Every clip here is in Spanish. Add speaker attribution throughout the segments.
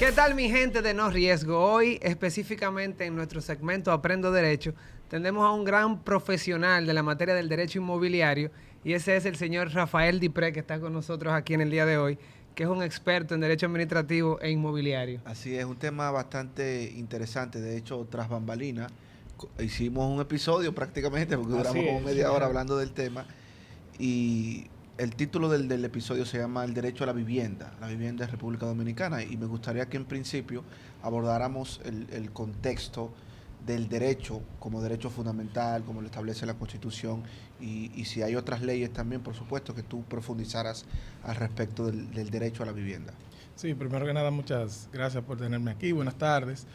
Speaker 1: ¿Qué tal, mi gente de No Riesgo? Hoy, específicamente en nuestro segmento Aprendo Derecho, tenemos a un gran profesional de la materia del derecho inmobiliario, y ese es el señor Rafael Dipré, que está con nosotros aquí en el día de hoy, que es un experto en derecho administrativo e inmobiliario.
Speaker 2: Así es, un tema bastante interesante. De hecho, tras bambalina, hicimos un episodio prácticamente, porque duramos
Speaker 1: Así
Speaker 2: como
Speaker 1: es.
Speaker 2: media hora hablando del tema. Y el título del episodio se llama El derecho a la vivienda en República Dominicana. Y me gustaría que en principio abordáramos el contexto del derecho como derecho fundamental, como lo establece la Constitución, y si hay otras leyes también, por supuesto, que tú profundizaras al respecto del derecho a la vivienda.
Speaker 3: Sí, primero que nada, muchas gracias por tenerme aquí. Buenas tardes.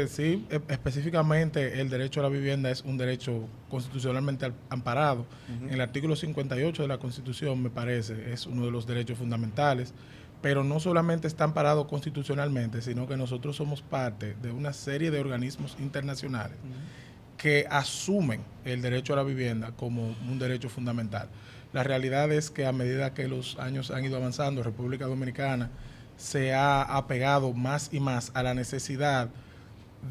Speaker 3: Sí, específicamente el derecho a la vivienda es un derecho constitucionalmente amparado. En el artículo 58 de la Constitución, me parece, es uno de los derechos fundamentales, pero no solamente está amparado constitucionalmente, sino que nosotros somos parte de una serie de organismos internacionales que asumen el derecho a la vivienda como un derecho fundamental. La realidad es que a medida que los años han ido avanzando, República Dominicana se ha apegado más y más a la necesidad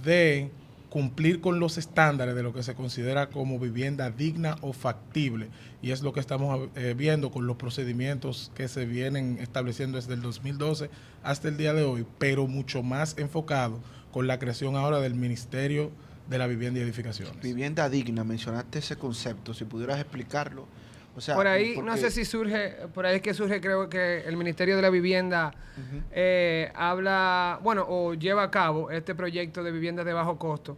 Speaker 3: de cumplir con los estándares de lo que se considera como vivienda digna o factible, y es lo que estamos viendo con los procedimientos que se vienen estableciendo desde el 2012 hasta el día de hoy, pero mucho más enfocado con la creación ahora del Ministerio de la Vivienda y Edificaciones.
Speaker 2: Vivienda digna, mencionaste ese concepto, si pudieras explicarlo. O sea,
Speaker 1: Por ahí,
Speaker 2: porque,
Speaker 1: no sé si surge, por ahí es que surge, creo que el Ministerio de la Vivienda habla, bueno, o lleva a cabo este proyecto de viviendas de bajo costo,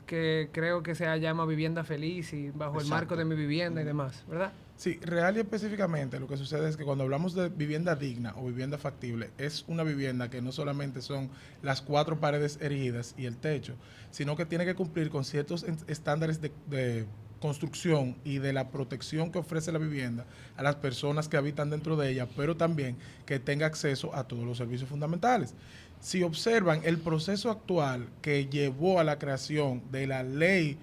Speaker 1: que creo que se llama Vivienda Feliz y bajo el marco de mi vivienda y demás, ¿verdad?
Speaker 3: Sí, real y específicamente lo que sucede es que cuando hablamos de vivienda digna o vivienda factible, es una vivienda que no solamente son las 4 paredes erigidas y el techo, sino que tiene que cumplir con ciertos estándares de construcción y de la protección que ofrece la vivienda a las personas que habitan dentro de ella, pero también que tenga acceso a todos los servicios fundamentales. Si observan el proceso actual que llevó a la creación de la ley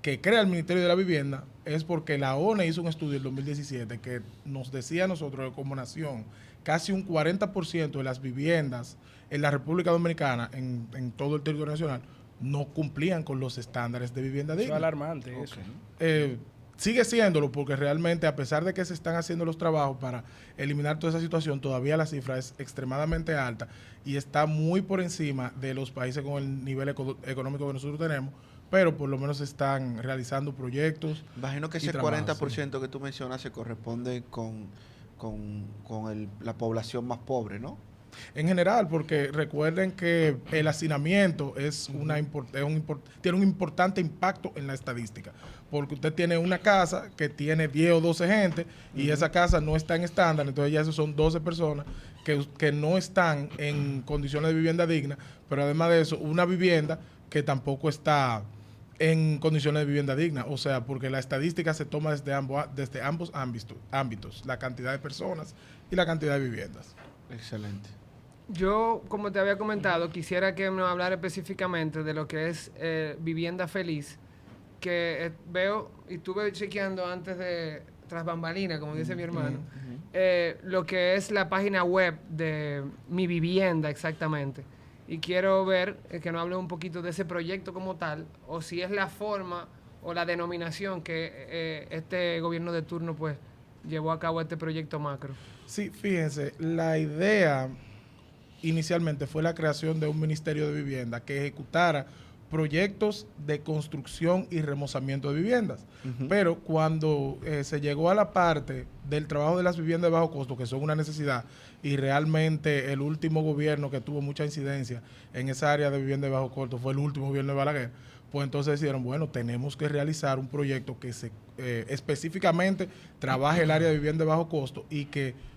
Speaker 3: que crea el Ministerio de la Vivienda, es porque la ONE hizo un estudio en 2017 que nos decía a nosotros como nación, casi un 40% de las viviendas en la República Dominicana, en todo el territorio nacional, no cumplían con los estándares de vivienda digna.
Speaker 4: Eso es alarmante,
Speaker 2: okay.
Speaker 4: eso.
Speaker 3: Sigue siéndolo, porque realmente, a pesar de que se están haciendo los trabajos para eliminar toda esa situación, todavía la cifra es extremadamente alta y está muy por encima de los países con el nivel económico que nosotros tenemos, pero por lo menos están realizando proyectos.
Speaker 2: Imagino que ese 40% que tú mencionas se corresponde con la población más pobre, ¿no?
Speaker 3: En general, porque recuerden que el hacinamiento es tiene un importante impacto en la estadística, porque usted tiene una casa que tiene 10 o 12 gente y esa casa no está en estándar, entonces ya esos son 12 personas que no están en condiciones de vivienda digna, pero además de eso, una vivienda que tampoco está en condiciones de vivienda digna, o sea, porque la estadística se toma desde ambos ámbitos, la cantidad de personas y la cantidad de viviendas.
Speaker 2: Excelente.
Speaker 1: Yo, como te había comentado, quisiera que nos hablara específicamente de lo que es Vivienda Feliz, que veo y estuve chequeando antes de tras bambalina, como dice mi hermano, lo que es la página web de Mi Vivienda exactamente. Y quiero ver que nos hable un poquito de ese proyecto como tal, o si es la forma o la denominación que este gobierno de turno pues llevó a cabo este proyecto macro.
Speaker 3: Sí, fíjense, la idea inicialmente fue la creación de un Ministerio de Vivienda que ejecutara proyectos de construcción y remozamiento de viviendas. Pero cuando se llegó a la parte del trabajo de las viviendas de bajo costo, que son una necesidad, y realmente el último gobierno que tuvo mucha incidencia en esa área de vivienda de bajo costo fue el último gobierno de Balaguer, pues entonces decidieron, bueno, tenemos que realizar un proyecto que se específicamente trabaje el área de vivienda de bajo costo y que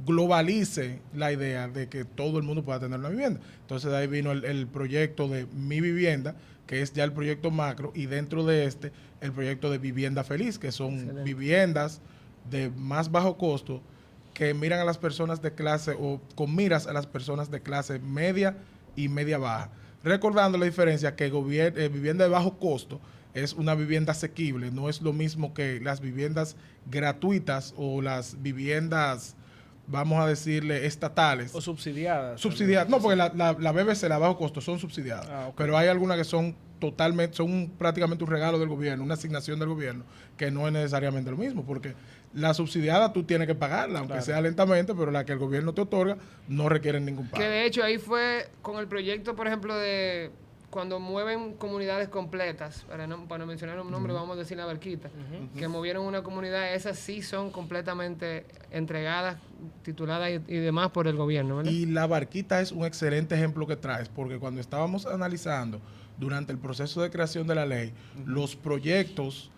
Speaker 3: globalice la idea de que todo el mundo pueda tener una vivienda. Entonces de ahí vino el proyecto de Mi Vivienda, que es ya el proyecto macro, y dentro de este el proyecto de Vivienda Feliz, que son
Speaker 1: Excelente.
Speaker 3: viviendas de más bajo costo que miran a las personas de clase o con miras a las personas de clase media y media baja. Recordando la diferencia que vivienda de bajo costo es una vivienda asequible, no es lo mismo que las viviendas gratuitas o las viviendas vamos a decirle, estatales.
Speaker 4: O subsidiadas.
Speaker 3: Subsidiadas. No, porque la BBC, la bajo costo, son subsidiadas.
Speaker 4: Ah, okay.
Speaker 3: Pero hay algunas que son prácticamente un regalo del gobierno, una asignación del gobierno, que no es necesariamente lo mismo, porque la subsidiada tú tienes que pagarla, aunque sea lentamente, pero la que el gobierno te otorga no requiere ningún pago.
Speaker 1: Que de hecho ahí fue con el proyecto, por ejemplo, de cuando mueven comunidades completas, para no mencionar un nombre, vamos a decir La Barquita, que movieron una comunidad, esas sí son completamente entregadas, tituladas y demás por el gobierno, ¿verdad?
Speaker 3: Y La Barquita es un excelente ejemplo que traes, porque cuando estábamos analizando durante el proceso de creación de la ley, los proyectos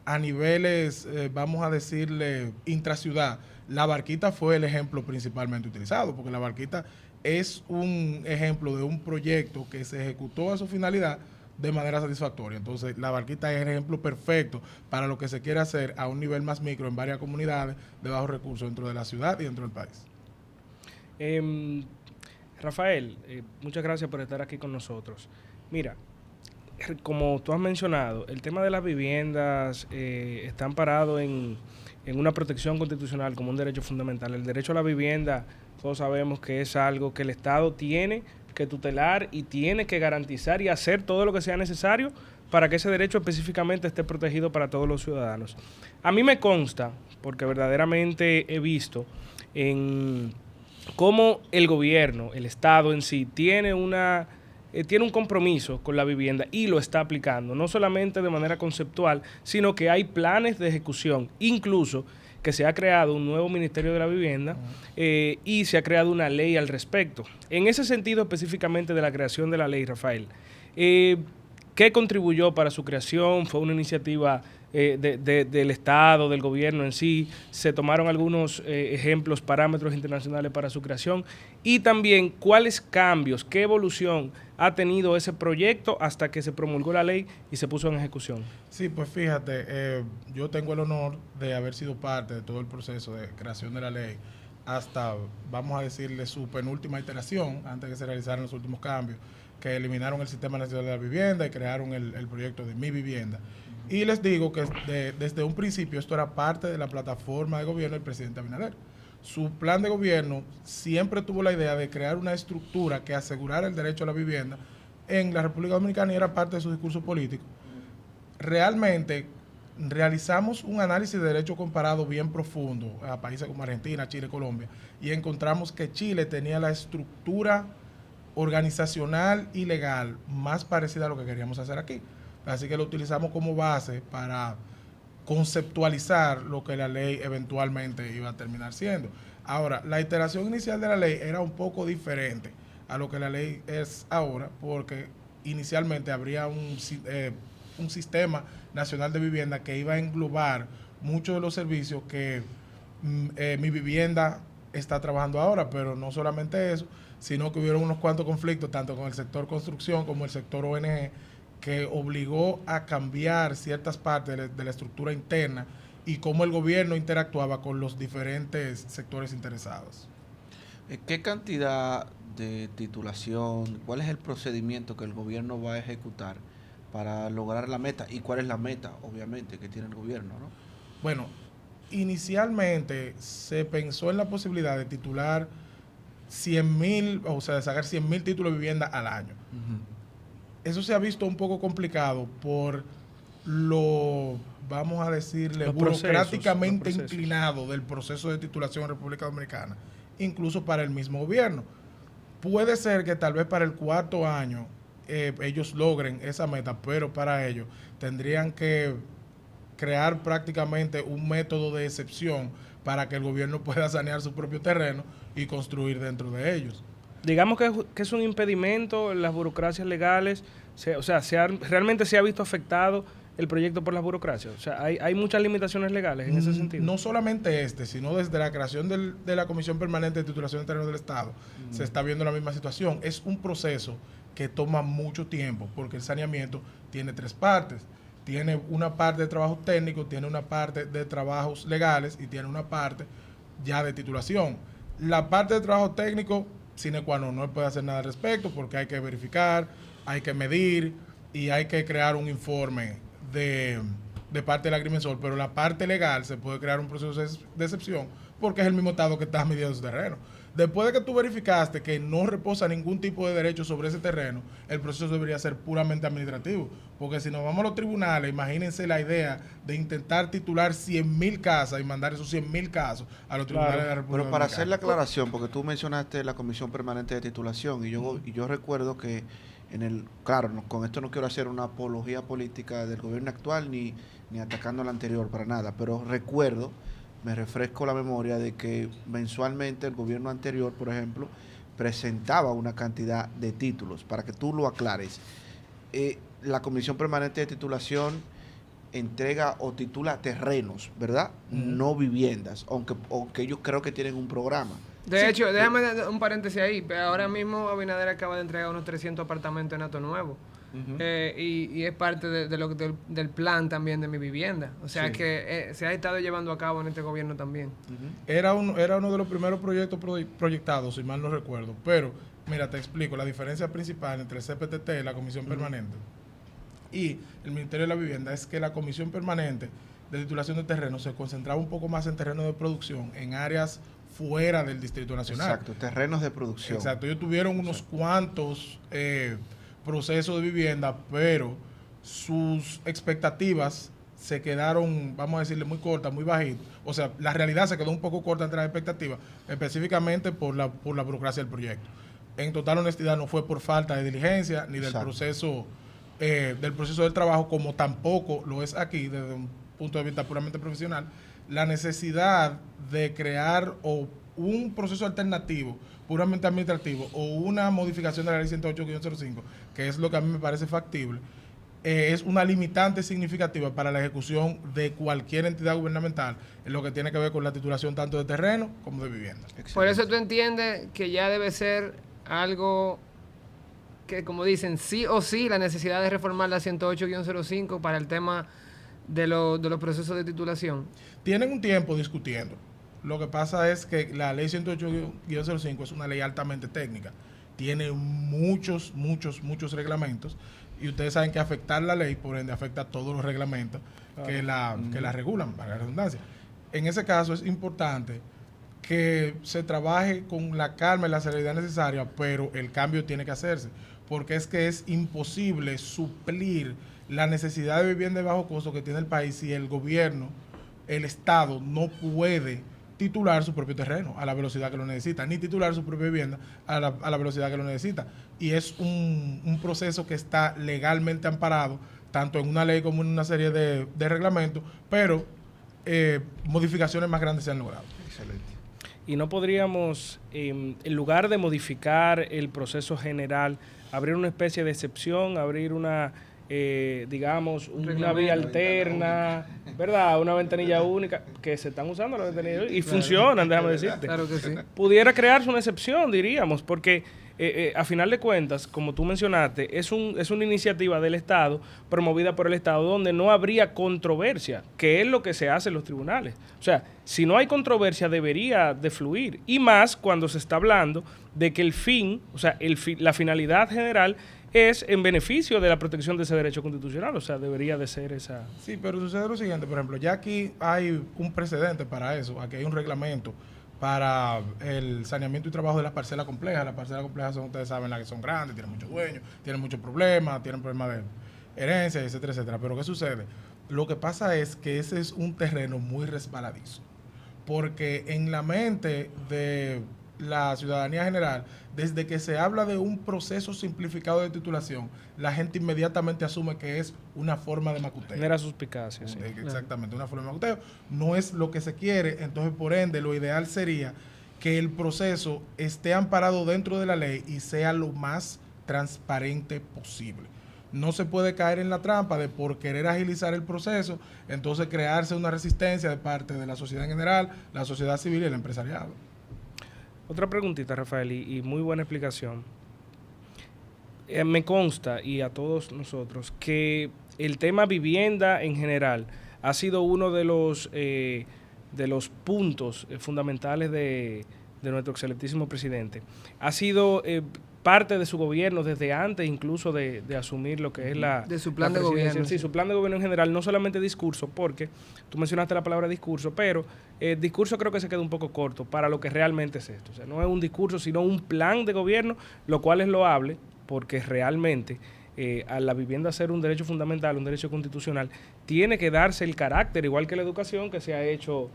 Speaker 3: a niveles, vamos a decirle, intraciudad, La Barquita fue el ejemplo principalmente utilizado, porque La Barquita es un ejemplo de un proyecto que se ejecutó a su finalidad de manera satisfactoria. Entonces, La Barquita es el ejemplo perfecto para lo que se quiere hacer a un nivel más micro en varias comunidades de bajos recursos dentro de la ciudad y dentro del país.
Speaker 4: Rafael, muchas gracias por estar aquí con nosotros. Mira, como tú has mencionado, el tema de las viviendas está amparado en una protección constitucional como un derecho fundamental. El derecho a la vivienda, todos sabemos que es algo que el Estado tiene que tutelar y tiene que garantizar y hacer todo lo que sea necesario para que ese derecho específicamente esté protegido para todos los ciudadanos. A mí me consta, porque verdaderamente he visto en cómo el gobierno, el Estado en sí, tiene un compromiso con la vivienda y lo está aplicando, no solamente de manera conceptual, sino que hay planes de ejecución, incluso que se ha creado un nuevo Ministerio de la Vivienda y se ha creado una ley al respecto. En ese sentido específicamente de la creación de la ley, Rafael, ¿qué contribuyó para su creación? ¿Fue una iniciativa del Estado, del gobierno en sí? ¿Se tomaron algunos ejemplos, parámetros internacionales para su creación? Y también, ¿cuáles cambios, qué evolución ha tenido ese proyecto hasta que se promulgó la ley y se puso en ejecución?
Speaker 3: Sí, pues fíjate, yo tengo el honor de haber sido parte de todo el proceso de creación de la ley hasta, vamos a decirle, su penúltima iteración, antes de que se realizaran los últimos cambios, que eliminaron el Sistema Nacional de la Vivienda y crearon el proyecto de Mi Vivienda. Y les digo que desde un principio esto era parte de la plataforma de gobierno del presidente Abinader. Su plan de gobierno siempre tuvo la idea de crear una estructura que asegurara el derecho a la vivienda en la República Dominicana y era parte de su discurso político. Realmente realizamos un análisis de derecho comparado bien profundo a países como Argentina, Chile, Colombia, y encontramos que Chile tenía la estructura organizacional y legal más parecida a lo que queríamos hacer aquí. Así que lo utilizamos como base para conceptualizar lo que la ley eventualmente iba a terminar siendo. Ahora, la iteración inicial de la ley era un poco diferente a lo que la ley es ahora, porque inicialmente habría un sistema nacional de vivienda que iba a englobar muchos de los servicios que Mi Vivienda está trabajando ahora, pero no solamente eso, sino que hubieron unos cuantos conflictos, tanto con el sector construcción como el sector ONG, que obligó a cambiar ciertas partes de la estructura interna y cómo el gobierno interactuaba con los diferentes sectores interesados.
Speaker 2: ¿Qué cantidad de titulación, cuál es el procedimiento que el gobierno va a ejecutar para lograr la meta? ¿Y cuál es la meta, obviamente, que tiene el gobierno, ¿no?
Speaker 3: Bueno, inicialmente se pensó en la posibilidad de titular 100,000, o sea, de sacar 100,000 títulos de vivienda al año. Eso se ha visto un poco complicado por lo, vamos a decirle, burocráticamente inclinado del proceso de titulación en República Dominicana, incluso para el mismo gobierno. Puede ser que tal vez para el cuarto año ellos logren esa meta, pero para ello tendrían que crear prácticamente un método de excepción para que el gobierno pueda sanear su propio terreno y construir dentro de ellos.
Speaker 4: Digamos que es un impedimento en las burocracias legales, realmente se ha visto afectado el proyecto por las burocracias. O sea, hay muchas limitaciones legales en ese sentido.
Speaker 3: No solamente sino desde la creación de la Comisión Permanente de Titulación de Terrenos del Estado, se está viendo la misma situación. Es un proceso que toma mucho tiempo, porque el saneamiento tiene tres partes. Tiene una parte de trabajos técnicos, tiene una parte de trabajos legales y tiene una parte ya de titulación. La parte de trabajo técnico, sine qua non, no puede hacer nada al respecto porque hay que verificar, hay que medir y hay que crear un informe de de parte del agrimensor, pero la parte legal se puede crear un proceso de excepción porque es el mismo Estado que está midiendo su terreno. Después de que tú verificaste que no reposa ningún tipo de derecho sobre ese terreno, el proceso debería ser puramente administrativo. Porque si nos vamos a los tribunales, imagínense la idea de intentar titular 100.000 casas y mandar esos 100.000 casos a los tribunales de la República
Speaker 2: Pero para
Speaker 3: Dominicana.
Speaker 2: hacer la aclaración, porque tú mencionaste la Comisión Permanente de Titulación y yo recuerdo que claro, con esto no quiero hacer una apología política del gobierno actual ni atacando al anterior para nada, pero me refresco la memoria de que mensualmente el gobierno anterior, por ejemplo, presentaba una cantidad de títulos. Para que tú lo aclares, la Comisión Permanente de Titulación entrega o titula terrenos, ¿verdad? No viviendas, aunque ellos creo que tienen un programa.
Speaker 1: De hecho, déjame dar un paréntesis ahí, pero ahora mismo Abinader acaba de entregar unos 300 apartamentos en Ato Nuevo. Y es parte del plan también de mi vivienda. O sea que se ha estado llevando a cabo en este gobierno también.
Speaker 3: Era uno de los primeros proyectos proyectados, si mal no recuerdo. Pero, mira, te explico, la diferencia principal entre el CPTT, la Comisión Permanente, y el Ministerio de la Vivienda es que la Comisión Permanente de Titulación de Terrenos se concentraba un poco más en terrenos de producción, en áreas fuera del Distrito Nacional.
Speaker 2: Exacto, terrenos de producción.
Speaker 3: Exacto, ellos tuvieron unos cuantos procesos de vivienda, pero sus expectativas se quedaron, vamos a decirle, muy cortas, muy bajitas. O sea, la realidad se quedó un poco corta entre las expectativas, específicamente por la burocracia del proyecto. En total honestidad, no fue por falta de diligencia ni del proceso del trabajo, como tampoco lo es aquí desde un punto de vista puramente profesional, la necesidad de crear un proceso alternativo puramente administrativo o una modificación de la ley 108-05, que es lo que a mí me parece factible, es una limitante significativa para la ejecución de cualquier entidad gubernamental en lo que tiene que ver con la titulación tanto de terreno como de vivienda.
Speaker 2: Excelente.
Speaker 1: Por eso tú entiendes que ya debe ser algo que, como dicen, sí o sí, la necesidad de reformar la 108-05 para el tema de los procesos de titulación.
Speaker 3: Tienen un tiempo discutiendo. Lo que pasa es que la ley 108-05 es una ley altamente técnica. Tiene muchos reglamentos y ustedes saben que afectar la ley, por ende, afecta a todos los reglamentos que la regulan, para la redundancia. En ese caso es importante que se trabaje con la calma y la seriedad necesaria, pero el cambio tiene que hacerse, porque es que es imposible suplir la necesidad de vivienda de bajo costo que tiene el país si el gobierno, el Estado, no puede titular su propio terreno a la velocidad que lo necesita, ni titular su propia vivienda a la velocidad que lo necesita. Y es un proceso que está legalmente amparado, tanto en una ley como en una serie de reglamentos, pero modificaciones más grandes se han logrado.
Speaker 2: Excelente.
Speaker 4: Y no podríamos, en lugar de modificar el proceso general, abrir una especie de excepción, abrir una vía alterna, ¿verdad? Una ventanilla única, que se están usando las ventanillas y funcionan, déjame decirte.
Speaker 1: Claro que sí.
Speaker 4: Pudiera crearse una excepción, diríamos, porque a final de cuentas, como tú mencionaste, es una iniciativa del Estado, promovida por el Estado, donde no habría controversia, que es lo que se hace en los tribunales. O sea, si no hay controversia, debería de fluir. Y más cuando se está hablando de que el fin, o sea, la finalidad general es en beneficio de la protección de ese derecho constitucional. O sea, debería de ser esa...
Speaker 3: Sí, pero sucede lo siguiente, por ejemplo, ya aquí hay un precedente para eso, aquí hay un reglamento para el saneamiento y trabajo de las parcelas complejas. Las parcelas complejas son, ustedes saben, las que son grandes, tienen muchos dueños, tienen muchos problemas, tienen problemas de herencia, etcétera, etcétera. Pero ¿qué sucede? Lo que pasa es que ese es un terreno muy resbaladizo, porque en la mente de la ciudadanía general, desde que se habla de un proceso simplificado de titulación, la gente inmediatamente asume que es una forma de macuteo.
Speaker 4: Genera suspicacia, sí.
Speaker 3: Exactamente, una forma de macuteo. No es lo que se quiere, entonces por ende lo ideal sería que el proceso esté amparado dentro de la ley y sea lo más transparente posible. No se puede caer en la trampa de por querer agilizar el proceso, entonces crearse una resistencia de parte de la sociedad en general, la sociedad civil y el empresariado.
Speaker 4: Otra preguntita, Rafael, y muy buena explicación. Me consta, y a todos nosotros, que el tema vivienda en general ha sido uno de los puntos fundamentales de nuestro excelentísimo presidente. Ha sido parte de su gobierno desde antes incluso de asumir lo que es
Speaker 1: de su plan
Speaker 4: la
Speaker 1: de gobierno.
Speaker 4: Sí, su plan de gobierno en general, no solamente discurso, porque tú mencionaste la palabra discurso, pero discurso creo que se queda un poco corto para lo que realmente es esto. O sea, no es un discurso, sino un plan de gobierno, lo cual es loable, porque realmente a la vivienda ser un derecho fundamental, un derecho constitucional, tiene que darse el carácter, igual que la educación, que se ha hecho.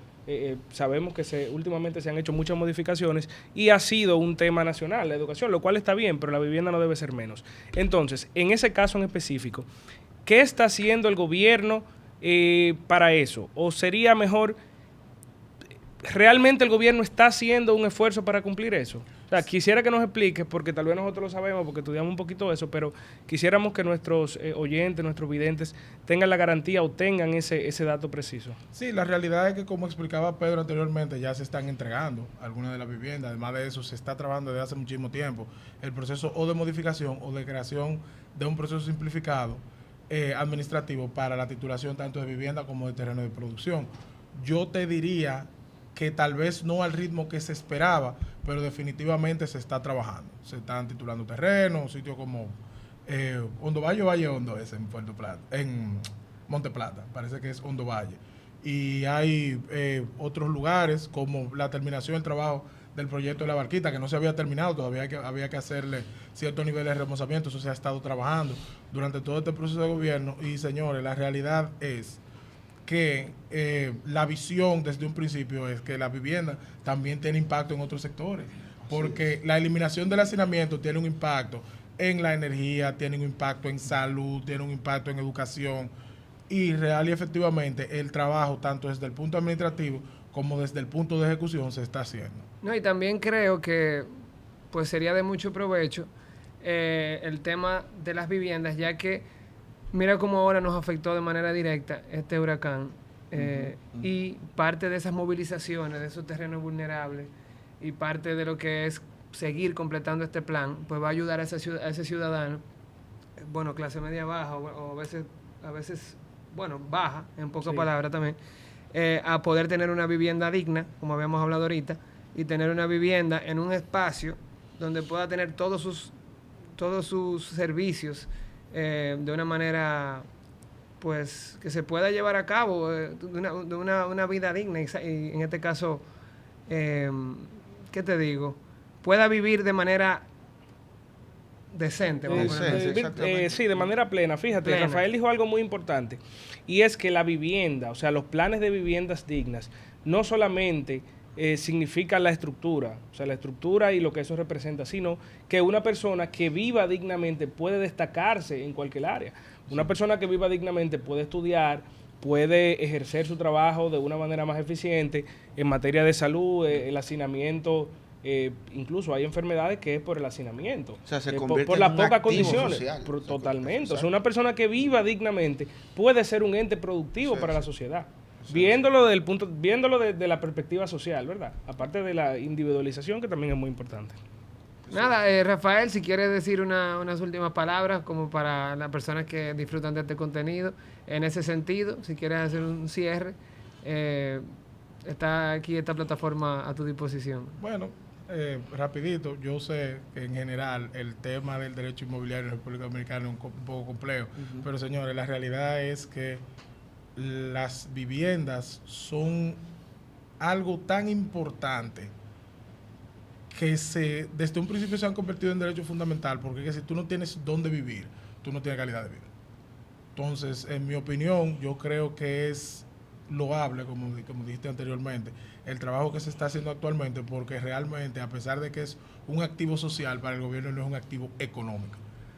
Speaker 4: Sabemos que últimamente se han hecho muchas modificaciones y ha sido un tema nacional la educación, lo cual está bien, pero la vivienda no debe ser menos. Entonces, en ese caso en específico, ¿qué está haciendo el gobierno para eso? ¿O sería mejor, realmente el gobierno está haciendo un esfuerzo para cumplir eso? O sea, quisiera que nos expliques, porque tal vez nosotros lo sabemos, porque estudiamos un poquito eso, pero quisiéramos que nuestros oyentes, nuestros videntes, tengan la garantía o tengan ese dato preciso.
Speaker 3: Sí, la realidad es que, como explicaba Pedro anteriormente, ya se están entregando algunas de las viviendas. Además de eso, se está trabajando desde hace muchísimo tiempo el proceso o de modificación o de creación de un proceso simplificado administrativo para la titulación tanto de vivienda como de terreno de producción. Yo te diría que tal vez no al ritmo que se esperaba, pero definitivamente se está trabajando. Se están titulando terrenos, sitios como Hondo Valle o Valle Hondo es en Puerto Plata, en Monte Plata, parece que es Hondo Valle. Y hay otros lugares como la terminación del trabajo del proyecto de la Barquita, que no se había terminado, todavía había que hacerle ciertos niveles de remozamiento, eso se ha estado trabajando durante todo este proceso de gobierno. Y señores, la realidad es que la visión desde un principio es que la vivienda también tiene impacto en otros sectores, porque la eliminación del hacinamiento tiene un impacto en la energía, tiene un impacto en salud, tiene un impacto en educación, y real y efectivamente el trabajo tanto desde el punto administrativo como desde el punto de ejecución se está haciendo.
Speaker 1: No, y también creo que pues sería de mucho provecho el tema de las viviendas, ya que mira cómo ahora nos afectó de manera directa este huracán y parte de esas movilizaciones, de esos terrenos vulnerables y parte de lo que es seguir completando este plan, pues va a ayudar a ese ciudadano, bueno, clase media baja o a veces, bueno, baja, en pocas palabras también, a poder tener una vivienda digna, como habíamos hablado ahorita, y tener una vivienda en un espacio donde pueda tener todos sus servicios de una manera pues que se pueda llevar a cabo de una vida digna y en este caso ¿qué te digo? Pueda vivir de manera decente.
Speaker 4: Sí, de manera plena. Fíjate, Rafael dijo algo muy importante y es que la vivienda, o sea, los planes de viviendas dignas no solamente significa la estructura, o sea, la estructura y lo que eso representa, sino que una persona que viva dignamente puede destacarse en cualquier área. Una persona que viva dignamente puede estudiar, puede ejercer su trabajo de una manera más eficiente en materia de salud, el hacinamiento. Incluso hay enfermedades que es por el hacinamiento,
Speaker 2: o sea, se
Speaker 4: por las pocas condiciones social, totalmente. O sea, una persona que viva dignamente puede ser un ente productivo para la sociedad, viéndolo desde la perspectiva social, ¿verdad? Aparte de la individualización, que también es muy importante.
Speaker 1: Nada, Rafael, si quieres decir unas últimas palabras como para las personas que disfrutan de este contenido, en ese sentido, si quieres hacer un cierre, está aquí esta plataforma a tu disposición.
Speaker 3: Bueno, rapidito, yo sé que en general el tema del derecho inmobiliario en la República Dominicana es un poco complejo, pero señores, la realidad es que las viviendas son algo tan importante que desde un principio se han convertido en derecho fundamental, porque es que si tú no tienes dónde vivir, tú no tienes calidad de vida. Entonces, en mi opinión, yo creo que es loable, como dijiste anteriormente, el trabajo que se está haciendo actualmente, porque realmente, a pesar de que es un activo social, para el gobierno no es un activo económico.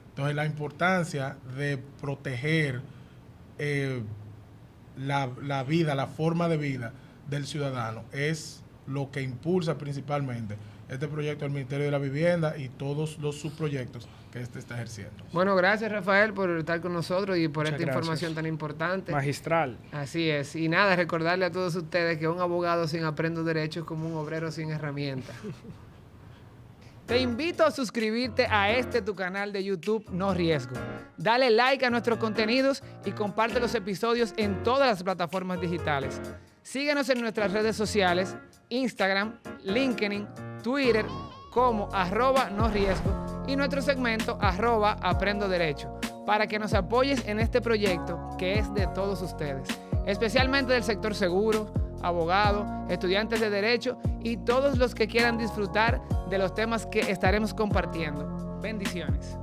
Speaker 3: Entonces, la importancia de proteger la vida, la forma de vida del ciudadano es lo que impulsa principalmente este proyecto del Ministerio de la Vivienda y todos los subproyectos que está ejerciendo.
Speaker 1: Bueno, gracias Rafael por estar con nosotros y por
Speaker 4: Muchas
Speaker 1: esta
Speaker 4: gracias.
Speaker 1: información tan importante.
Speaker 4: Magistral.
Speaker 1: Así es. Y nada, recordarle a todos ustedes que un abogado sin aprendo derecho es como un obrero sin herramientas. Te invito a suscribirte a tu canal de YouTube No Riesgo. Dale like a nuestros contenidos y comparte los episodios en todas las plataformas digitales. Síguenos en nuestras redes sociales, Instagram, LinkedIn, Twitter como @NoRiesgo y nuestro segmento @Aprendo Derecho, para que nos apoyes en este proyecto que es de todos ustedes, especialmente del sector seguro, abogados, estudiantes de derecho y todos los que quieran disfrutar de los temas que estaremos compartiendo. Bendiciones.